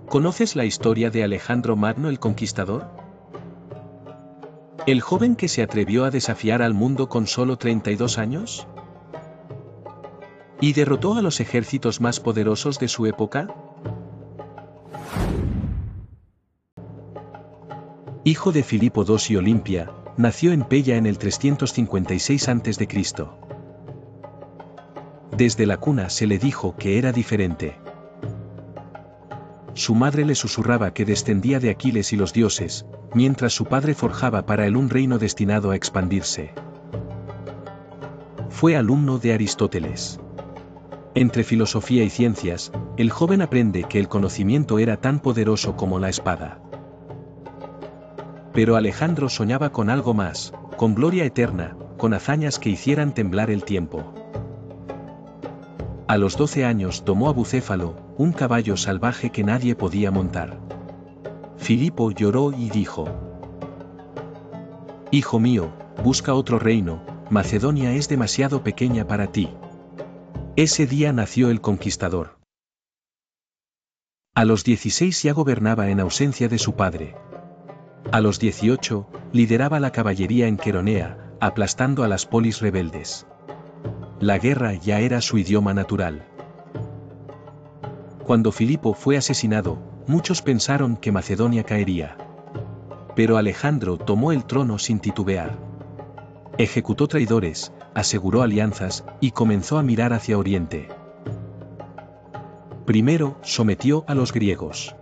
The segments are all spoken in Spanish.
¿Conoces la historia de Alejandro Magno el Conquistador? ¿El joven que se atrevió a desafiar al mundo con solo 32 años? ¿Y derrotó a los ejércitos más poderosos de su época? Hijo de Filipo II y Olimpia, nació en Pella en el 356 a.C. Desde la cuna se le dijo que era diferente. Su madre le susurraba que descendía de Aquiles y los dioses, mientras su padre forjaba para él un reino destinado a expandirse. Fue alumno de Aristóteles. Entre filosofía y ciencias, el joven aprende que el conocimiento era tan poderoso como la espada. Pero Alejandro soñaba con algo más, con gloria eterna, con hazañas que hicieran temblar el tiempo. A los 12 años tomó a Bucéfalo, un caballo salvaje que nadie podía montar. Filipo lloró y dijo: «Hijo mío, busca otro reino, Macedonia es demasiado pequeña para ti». Ese día nació el conquistador. A los 16 ya gobernaba en ausencia de su padre. A los 18, lideraba la caballería en Queronea, aplastando a las polis rebeldes. La guerra ya era su idioma natural. Cuando Filipo fue asesinado, muchos pensaron que Macedonia caería. Pero Alejandro tomó el trono sin titubear. Ejecutó traidores, aseguró alianzas y comenzó a mirar hacia Oriente. Primero, sometió a los griegos.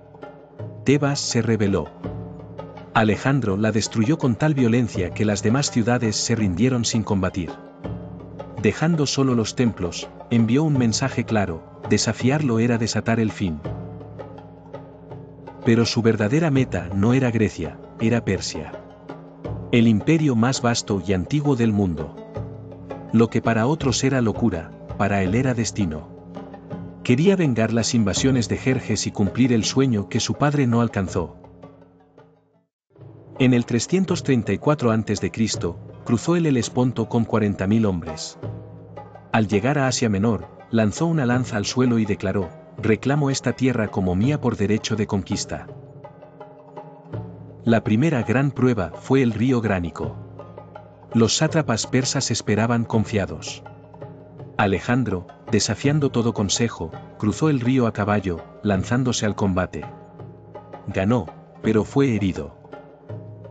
Tebas se rebeló. Alejandro la destruyó con tal violencia que las demás ciudades se rindieron sin combatir. Dejando solo los templos, envió un mensaje claro: desafiarlo era desatar el fin. Pero su verdadera meta no era Grecia, era Persia. El imperio más vasto y antiguo del mundo. Lo que para otros era locura, para él era destino. Quería vengar las invasiones de Jerjes y cumplir el sueño que su padre no alcanzó. En el 334 a.C., cruzó el Helesponto con 40.000 hombres. Al llegar a Asia Menor, lanzó una lanza al suelo y declaró: «Reclamo esta tierra como mía por derecho de conquista». La primera gran prueba fue el río Gránico. Los sátrapas persas esperaban confiados. Alejandro, desafiando todo consejo, cruzó el río a caballo, lanzándose al combate. Ganó, pero fue herido.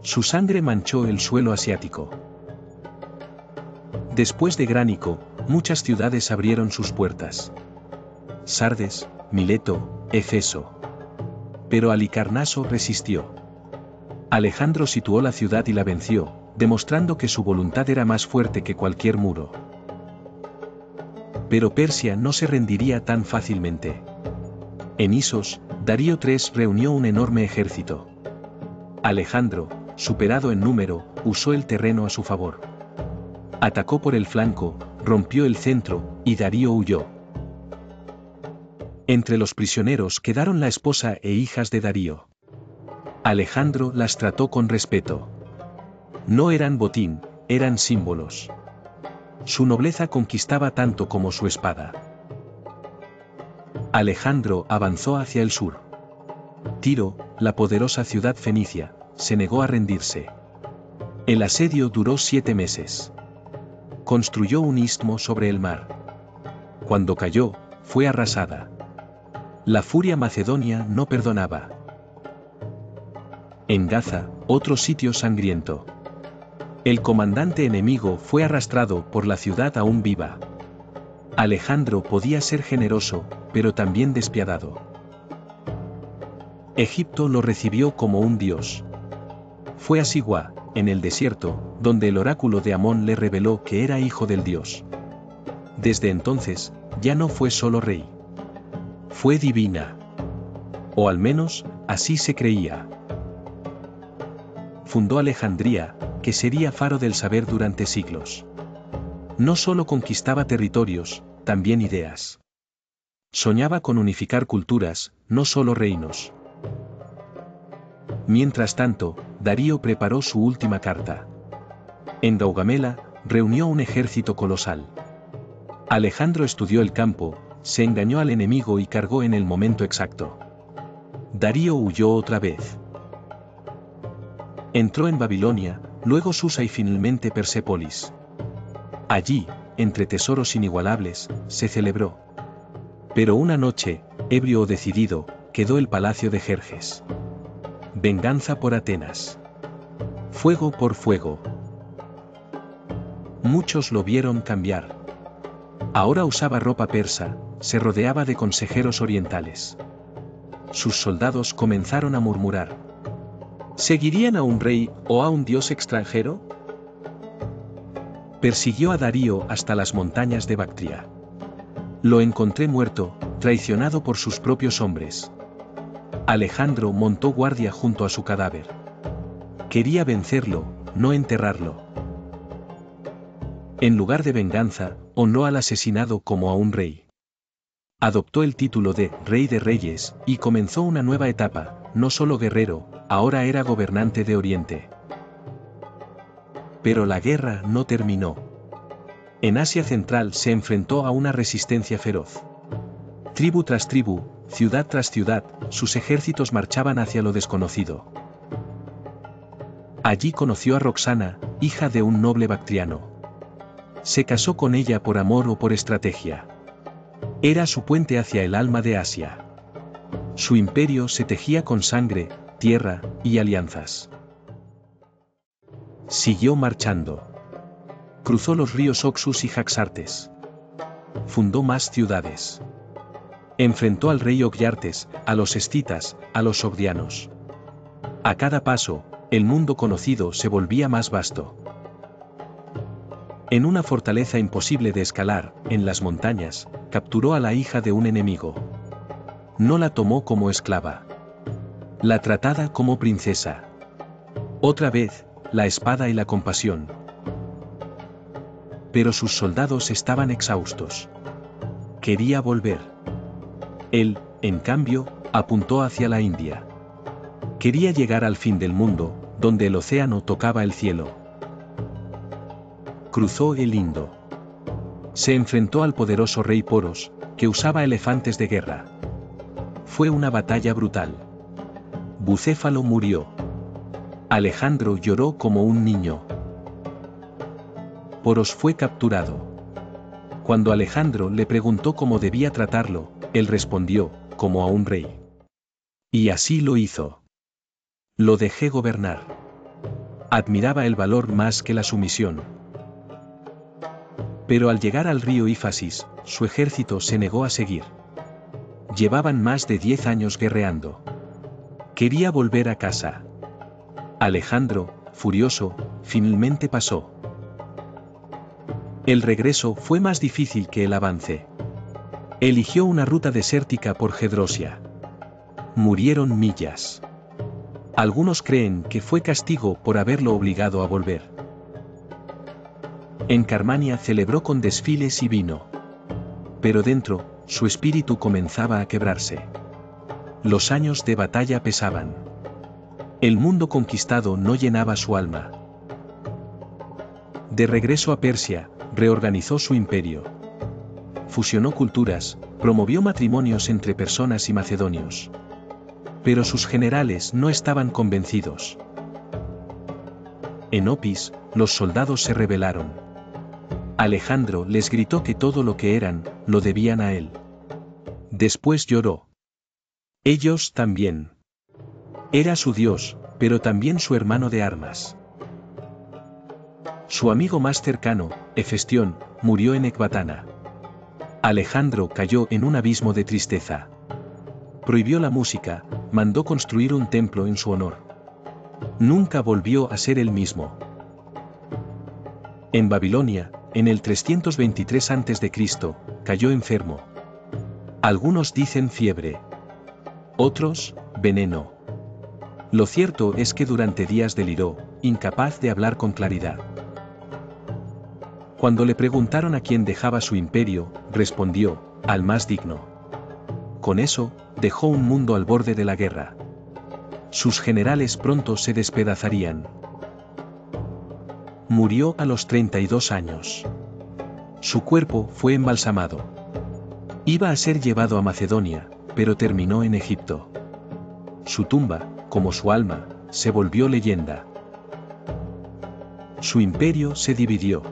Su sangre manchó el suelo asiático. Después de Gránico, muchas ciudades abrieron sus puertas. Sardes, Mileto, Éfeso. Pero Halicarnaso resistió. Alejandro situó la ciudad y la venció, demostrando que su voluntad era más fuerte que cualquier muro. Pero Persia no se rendiría tan fácilmente. En Isos, Darío III reunió un enorme ejército. Alejandro, superado en número, usó el terreno a su favor. Atacó por el flanco, rompió el centro, y Darío huyó. Entre los prisioneros quedaron la esposa e hijas de Darío. Alejandro las trató con respeto. No eran botín, eran símbolos. Su nobleza conquistaba tanto como su espada. Alejandro avanzó hacia el sur. Tiro, la poderosa ciudad fenicia, se negó a rendirse. El asedio duró 7 meses. Construyó un istmo sobre el mar. Cuando cayó, fue arrasada. La furia macedonia no perdonaba. En Gaza, otro sitio sangriento. El comandante enemigo fue arrastrado por la ciudad aún viva. Alejandro podía ser generoso, pero también despiadado. Egipto lo recibió como un dios. Fue a Sigua, en el desierto, donde el oráculo de Amón le reveló que era hijo del dios. Desde entonces, ya no fue solo rey. Fue divina. O al menos, así se creía. Fundó Alejandría, que sería faro del saber durante siglos. No solo conquistaba territorios, también ideas. Soñaba con unificar culturas, no solo reinos. Mientras tanto, Darío preparó su última carta. En Gaugamela, reunió un ejército colosal. Alejandro estudió el campo, se engañó al enemigo y cargó en el momento exacto. Darío huyó otra vez. Entró en Babilonia, luego Susa y finalmente Persépolis. Allí, entre tesoros inigualables, se celebró. Pero una noche, ebrio o decidido, quedó el palacio de Jerjes. Venganza por Atenas. Fuego por fuego. Muchos lo vieron cambiar. Ahora usaba ropa persa, se rodeaba de consejeros orientales. Sus soldados comenzaron a murmurar. ¿Seguirían a un rey o a un dios extranjero? Persiguió a Darío hasta las montañas de Bactria. Lo encontré muerto, traicionado por sus propios hombres. Alejandro montó guardia junto a su cadáver. Quería vencerlo, no enterrarlo. En lugar de venganza, honró al asesinado como a un rey. Adoptó el título de Rey de Reyes y comenzó una nueva etapa, no solo guerrero, ahora era gobernante de Oriente. Pero la guerra no terminó. En Asia Central se enfrentó a una resistencia feroz. Tribu tras tribu, ciudad tras ciudad, sus ejércitos marchaban hacia lo desconocido. Allí conoció a Roxana, hija de un noble bactriano. Se casó con ella por amor o por estrategia. Era su puente hacia el alma de Asia. Su imperio se tejía con sangre, tierra y alianzas. Siguió marchando. Cruzó los ríos Oxus y Jaxartes. Fundó más ciudades. Enfrentó al rey Ogyartes, a los escitas, a los sogdianos. A cada paso, el mundo conocido se volvía más vasto. En una fortaleza imposible de escalar, en las montañas, capturó a la hija de un enemigo. No la tomó como esclava. La trataba como princesa. Otra vez, la espada y la compasión. Pero sus soldados estaban exhaustos. Quería volver. Él, en cambio, apuntó hacia la India. Quería llegar al fin del mundo, donde el océano tocaba el cielo. Cruzó el Indo. Se enfrentó al poderoso rey Poros, que usaba elefantes de guerra. Fue una batalla brutal. Bucéfalo murió. Alejandro lloró como un niño. Poros fue capturado. Cuando Alejandro le preguntó cómo debía tratarlo, él respondió, como a un rey. Y así lo hizo. Lo dejé gobernar. Admiraba el valor más que la sumisión. Pero al llegar al río Éfasis, su ejército se negó a seguir. Llevaban más de 10 años guerreando. Quería volver a casa. Alejandro, furioso, finalmente pasó. El regreso fue más difícil que el avance. Eligió una ruta desértica por Gedrosia. Murieron millas. Algunos creen que fue castigo por haberlo obligado a volver. En Carmania celebró con desfiles y vino. Pero dentro, su espíritu comenzaba a quebrarse. Los años de batalla pesaban. El mundo conquistado no llenaba su alma. De regreso a Persia, reorganizó su imperio. Fusionó culturas, promovió matrimonios entre persanas y macedonios. Pero sus generales no estaban convencidos. En Opis, los soldados se rebelaron. Alejandro les gritó que todo lo que eran, lo debían a él. Después lloró. Ellos también. Era su dios, pero también su hermano de armas. Su amigo más cercano, Hefestión, murió en Ecbatana. Alejandro cayó en un abismo de tristeza. Prohibió la música, mandó construir un templo en su honor. Nunca volvió a ser el mismo. En Babilonia, en el 323 a.C., cayó enfermo. Algunos dicen fiebre. Otros, veneno. Lo cierto es que durante días deliró, incapaz de hablar con claridad. Cuando le preguntaron a quién dejaba su imperio, respondió, al más digno. Con eso, dejó un mundo al borde de la guerra. Sus generales pronto se despedazarían. Murió a los 32 años. Su cuerpo fue embalsamado. Iba a ser llevado a Macedonia, pero terminó en Egipto. Su tumba, como su alma, se volvió leyenda. Su imperio se dividió.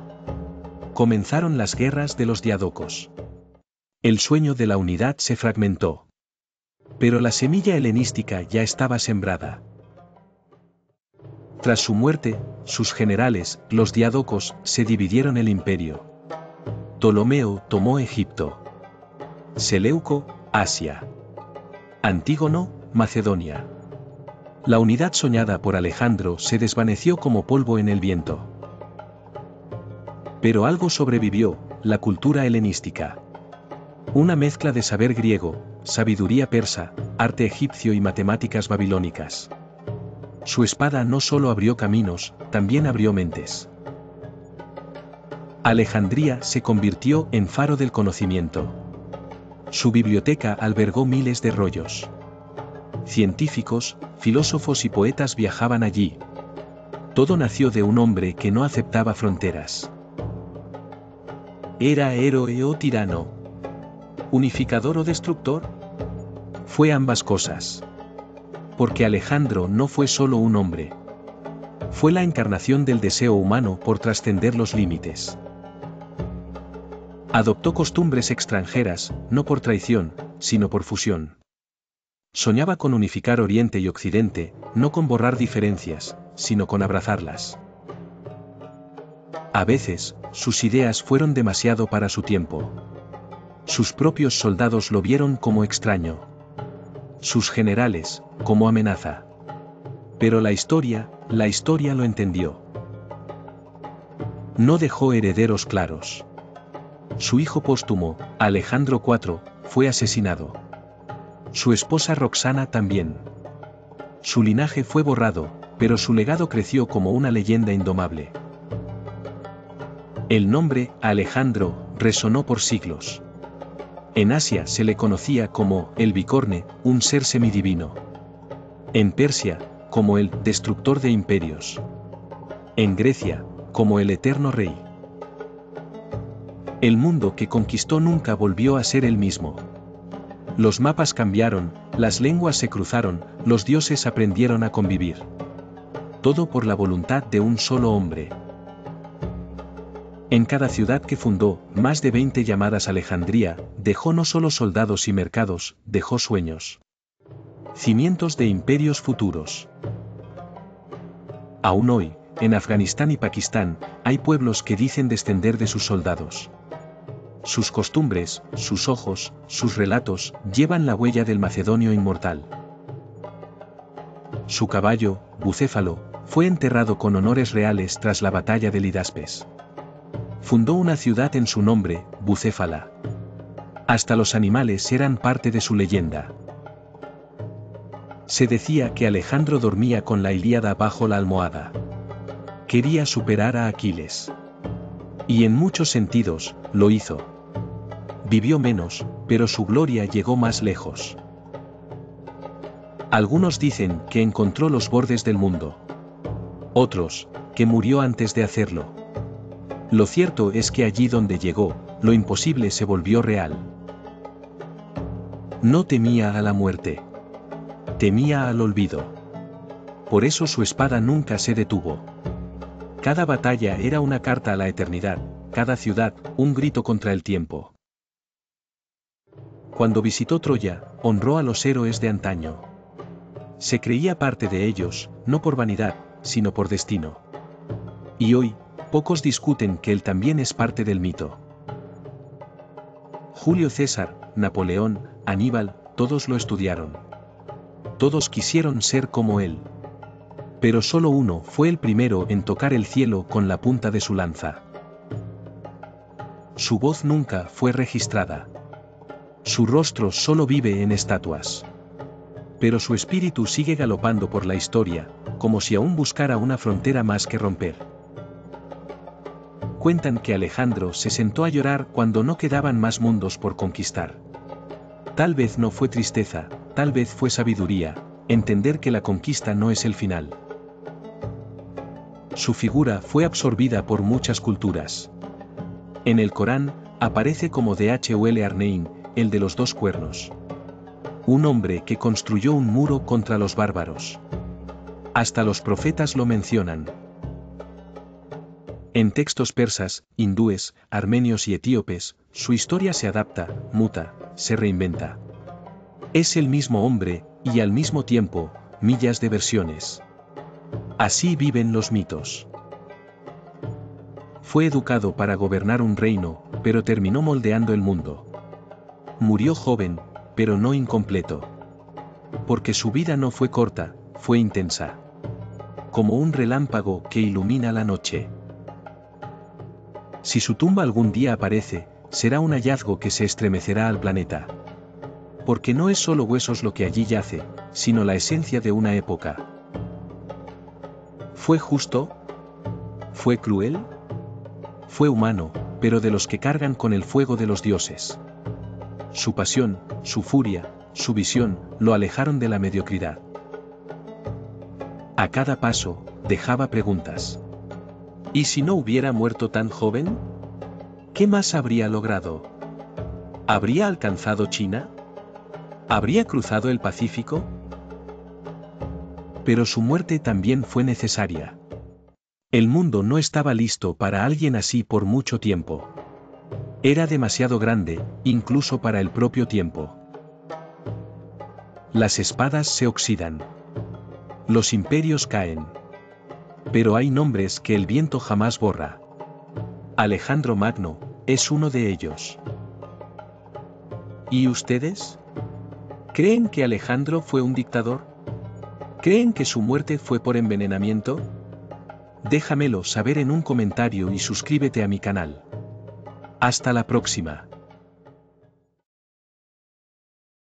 Comenzaron las guerras de los diádocos. El sueño de la unidad se fragmentó. Pero la semilla helenística ya estaba sembrada. Tras su muerte, sus generales, los diádocos, se dividieron el imperio. Ptolomeo tomó Egipto. Seleuco, Asia. Antígono, Macedonia. La unidad soñada por Alejandro se desvaneció como polvo en el viento. Pero algo sobrevivió, la cultura helenística. Una mezcla de saber griego, sabiduría persa, arte egipcio y matemáticas babilónicas. Su espada no solo abrió caminos, también abrió mentes. Alejandría se convirtió en faro del conocimiento. Su biblioteca albergó miles de rollos. Científicos, filósofos y poetas viajaban allí. Todo nació de un hombre que no aceptaba fronteras. ¿Era héroe o tirano? ¿Unificador o destructor? Fue ambas cosas. Porque Alejandro no fue solo un hombre. Fue la encarnación del deseo humano por trascender los límites. Adoptó costumbres extranjeras, no por traición, sino por fusión. Soñaba con unificar Oriente y Occidente, no con borrar diferencias, sino con abrazarlas. A veces, sus ideas fueron demasiado para su tiempo. Sus propios soldados lo vieron como extraño. Sus generales, como amenaza. Pero la historia lo entendió. No dejó herederos claros. Su hijo póstumo, Alejandro IV, fue asesinado. Su esposa Roxana también. Su linaje fue borrado, pero su legado creció como una leyenda indomable. El nombre, Alejandro, resonó por siglos. En Asia se le conocía como el Bicorne, un ser semidivino. En Persia, como el destructor de imperios. En Grecia, como el eterno rey. El mundo que conquistó nunca volvió a ser el mismo. Los mapas cambiaron, las lenguas se cruzaron, los dioses aprendieron a convivir. Todo por la voluntad de un solo hombre. En cada ciudad que fundó, más de 20 llamadas Alejandría, dejó no solo soldados y mercados, dejó sueños. Cimientos de imperios futuros. Aún hoy, en Afganistán y Pakistán, hay pueblos que dicen descender de sus soldados. Sus costumbres, sus ojos, sus relatos, llevan la huella del macedonio inmortal. Su caballo, Bucéfalo, fue enterrado con honores reales tras la batalla de Lidaspes. Fundó una ciudad en su nombre, Bucéfala. Hasta los animales eran parte de su leyenda. Se decía que Alejandro dormía con la Ilíada bajo la almohada. Quería superar a Aquiles. Y en muchos sentidos, lo hizo. Vivió menos, pero su gloria llegó más lejos. Algunos dicen que encontró los bordes del mundo. Otros, que murió antes de hacerlo. Lo cierto es que allí donde llegó, lo imposible se volvió real. No temía a la muerte. Temía al olvido. Por eso su espada nunca se detuvo. Cada batalla era una carta a la eternidad, cada ciudad, un grito contra el tiempo. Cuando visitó Troya, honró a los héroes de antaño. Se creía parte de ellos, no por vanidad, sino por destino. Y hoy, pocos discuten que él también es parte del mito. Julio César, Napoleón, Aníbal, todos lo estudiaron. Todos quisieron ser como él. Pero solo uno fue el primero en tocar el cielo con la punta de su lanza. Su voz nunca fue registrada. Su rostro solo vive en estatuas. Pero su espíritu sigue galopando por la historia, como si aún buscara una frontera más que romper. Cuentan que Alejandro se sentó a llorar cuando no quedaban más mundos por conquistar. Tal vez no fue tristeza, tal vez fue sabiduría, entender que la conquista no es el final. Su figura fue absorbida por muchas culturas. En el Corán, aparece como Dhul Arnein, el de los dos cuernos. Un hombre que construyó un muro contra los bárbaros. Hasta los profetas lo mencionan. En textos persas, hindúes, armenios y etíopes, su historia se adapta, muta, se reinventa. Es el mismo hombre, y al mismo tiempo, millas de versiones. Así viven los mitos. Fue educado para gobernar un reino, pero terminó moldeando el mundo. Murió joven, pero no incompleto. Porque su vida no fue corta, fue intensa. Como un relámpago que ilumina la noche. Si su tumba algún día aparece, será un hallazgo que se estremecerá al planeta. Porque no es solo huesos lo que allí yace, sino la esencia de una época. ¿Fue justo? ¿Fue cruel? Fue humano, pero de los que cargan con el fuego de los dioses. Su pasión, su furia, su visión, lo alejaron de la mediocridad. A cada paso, dejaba preguntas. ¿Y si no hubiera muerto tan joven? ¿Qué más habría logrado? ¿Habría alcanzado China? ¿Habría cruzado el Pacífico? Pero su muerte también fue necesaria. El mundo no estaba listo para alguien así por mucho tiempo. Era demasiado grande, incluso para el propio tiempo. Las espadas se oxidan. Los imperios caen. Pero hay nombres que el viento jamás borra. Alejandro Magno es uno de ellos. ¿Y ustedes? ¿Creen que Alejandro fue un dictador? ¿Creen que su muerte fue por envenenamiento? Déjamelo saber en un comentario y suscríbete a mi canal. Hasta la próxima.